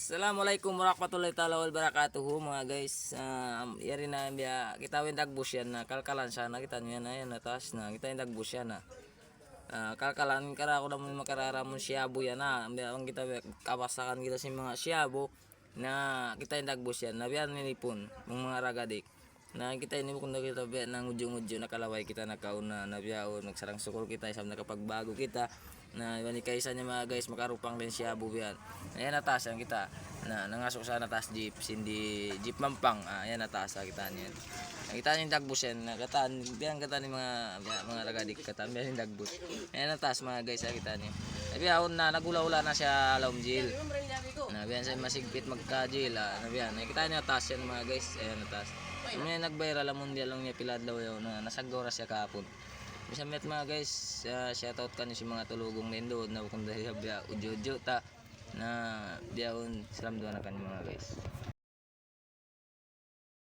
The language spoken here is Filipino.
Assalamualaikum warahmatullahi taala wabarakatuh mga guys. Yari na biya kita win dagbus yan na kalkalan sana kita niya na yan atas na kita yung dagbus yan na. Kalkalan kara ako naman makararamon siyabo yan na. Ang kita kapasakan kita si mga siyabo na kita yung dagbus yan na biyan nilipon mga ragadik. Na kita ini kung kita biya nang ujung-ujung nakalaway kita nakauna na biya o nagsarang sukol kita isang nakapagbago kita na iwan kaysa niya mga guys makarupang din siya bubiyan. Ayan atas ang kita na nangasok sa natas jeep sindi jeep mampang. Ayan atas kita niyan. Kita ni dagbusen na katan biyan katan ni mga ragadik katan biyan ni dagbus. Ayan atas mga guys kita ni. Abi aon na nagula-ula na siya lomjil. Na biyan sa masigpit magkajil na biyan. Kita ni atas yan mga guys. Ayan atas. May nag-viral ang mundial lang niya piladlaw yaw na nasagora siya kahapon. Bisa met mga guys, shoutout kanyo si mga tulugong nindod na kung dahil biya udyo-udyo ta na biyaon salam doon na kanyo mga guys.